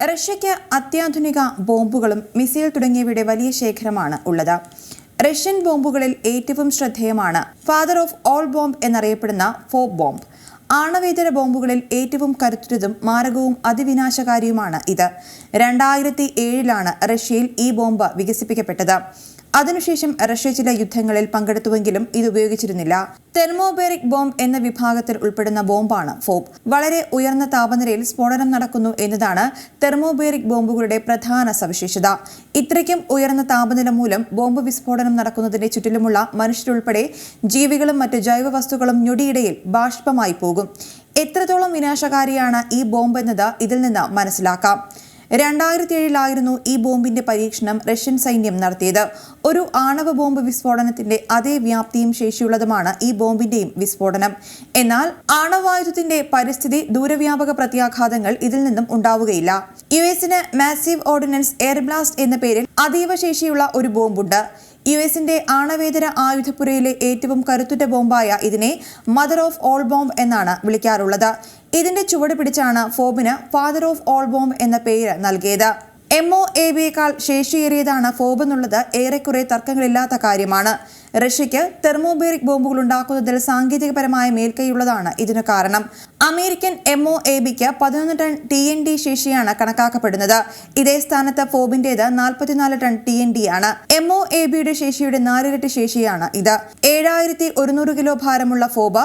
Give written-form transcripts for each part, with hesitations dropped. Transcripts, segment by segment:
റഷ്യയ്ക്ക് അത്യാധുനിക ബോംബുകളും മിസൈൽ തുടങ്ങിയവയുടെ വലിയ ശേഖരമാണ് ഉള്ളത്. റഷ്യൻ ബോംബുകളിൽ ഏറ്റവും ശ്രദ്ധേയമാണ് ഫാദർ ഓഫ് ഓൾ ബോംബ് എന്നറിയപ്പെടുന്ന ഫോബ് ബോംബ്. ആണവേതര ബോംബുകളിൽ ഏറ്റവും കരുത്തുറ്റതും മാരകവും അതിവിനാശകാരിയുമാണ് ഇത്. 2007 റഷ്യയിൽ ഈ ബോംബ് വികസിപ്പിക്കപ്പെട്ടത്. അതിനുശേഷം റഷ്യ ചില യുദ്ധങ്ങളിൽ പങ്കെടുത്തുവെങ്കിലും ഇത് ഉപയോഗിച്ചിരുന്നില്ല. തെർമോബേറിക് ബോംബ് എന്ന വിഭാഗത്തിൽ ഉൾപ്പെടുന്ന ബോംബാണ് ഫോബ്. വളരെ ഉയർന്ന താപനിലയിൽ സ്ഫോടനം നടക്കുന്നു എന്നതാണ് തെർമോബേറിക് ബോംബുകളുടെ പ്രധാന സവിശേഷത. ഇത്രയ്ക്കും ഉയർന്ന താപനില മൂലം ബോംബ് വിസ്ഫോടനം നടക്കുന്നതിന്റെ ചുറ്റിലുമുള്ള മനുഷ്യരുൾപ്പെടെ ജീവികളും മറ്റ് ജൈവ വസ്തുക്കളും ഞൊടിയിടയിൽ ബാഷ്പമായി പോകും. എത്രത്തോളം വിനാശകാരിയാണ് ഈ ബോംബ് എന്നത് ഇതിൽ നിന്ന് മനസ്സിലാക്കാം. 2007 ഈ ബോംബിന്റെ പരീക്ഷണം റഷ്യൻ സൈന്യം നടത്തിയത്. ഒരു ആണവ ബോംബ് വിസ്ഫോടനത്തിന്റെ അതേ വ്യാപ്തിയും ശേഷിയുള്ളതുമാണ് ഈ ബോംബിന്റെയും വിസ്ഫോടനം. എന്നാൽ ആണവായുധത്തിന്റെ പരിസ്ഥിതി ദൂരവ്യാപക പ്രത്യാഘാതങ്ങൾ ഇതിൽ നിന്നും ഉണ്ടാവുകയില്ല. യുഎസിന് മാസീവ് ഓർഡിനൻസ് എയർ ബ്ലാസ്റ്റ് എന്ന പേരിൽ അതീവ ശേഷിയുള്ള ഒരു ബോംബുണ്ട്. യുഎസിന്റെ ആണവേതര ആയുധപ്പുരയിലെ ഏറ്റവും കരുത്തുറ്റ ബോംബായ ഇതിനെ മദർ ഓഫ് ഓൾ ബോംബ് എന്നാണ് വിളിക്കാറുള്ളത്. ഇതിന്റെ ചുവട് പിടിച്ചാണ് ഫോബിന് ഫാദർ ഓഫ് ഓൾ ബോംബ് എന്ന പേര് നൽകിയത്. MOABയേക്കാൾ ശേഷിയേറിയതാണ് ഫോബ് എന്നുള്ളത് ഏറെക്കുറെ തർക്കങ്ങളില്ലാത്ത കാര്യമാണ്. റഷ്യയ്ക്ക് തെർമോബേറിക് ബോംബുകൾ ഉണ്ടാക്കുന്നതിൽ സാങ്കേതികപരമായ മേൽക്കൈയുള്ളതാണ് ഇതിനു കാരണം. അമേരിക്കൻ MOABയ്ക്ക് 11 ടൺ TNT ശേഷിയാണ് കണക്കാക്കപ്പെടുന്നത്. ഇതേ സ്ഥാനത്ത് ഫോബിന്റേത് 44 ടൺ TNT ആണ്. MOABയുടെ ശേഷിയുടെ 4 ഇരട്ടി ശേഷിയാണ് ഇത്. 7100 കിലോ ഭാരമുള്ള ഫോബ്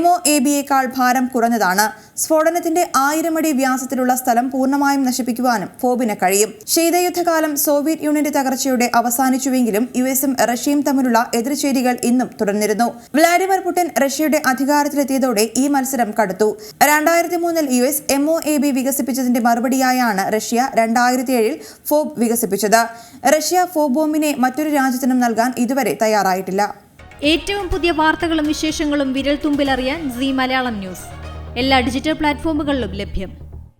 MOABയേക്കാൾ ഭാരം കുറഞ്ഞതാണ്. സ്ഫോടനത്തിന്റെ 1000 അടി വ്യാസത്തിലുള്ള സ്ഥലം പൂർണ്ണമായും നശിപ്പിക്കുവാനും ഫോബിന് കഴിയും. ശീതയുദ്ധകാലം സോവിയറ്റ് യൂണിയന്റെ തകർച്ചയോടെ അവസാനിച്ചുവെങ്കിലും യുഎസും റഷ്യയും തമ്മിലുള്ള എതിർചേരികൾ ഇന്നും തുടർന്നിരുന്നു. വ്ളാഡിമിർ പുടിൻ റഷ്യയുടെ അധികാരത്തിലെത്തിയതോടെ ഈ മത്സരം കടുത്തു. 2003 യുഎസ് MOAB വികസിപ്പിച്ചതിന്റെ മറുപടിയായാണ് റഷ്യ 2007 ഫോബ് വികസിപ്പിച്ചത്. റഷ്യ ഫോബ് ബോംബിനെ മറ്റൊരു രാജ്യത്തിനും നൽകാൻ ഇതുവരെ തയ്യാറായിട്ടില്ല. ഏറ്റവും പുതിയ വാർത്തകളും വിശേഷങ്ങളും വിരൽ തുമ്പിലറിയാൻ സീ മലയാളം ന്യൂസ് എല്ലാ ഡിജിറ്റൽ പ്ലാറ്റ്ഫോമുകളിലും ലഭ്യം.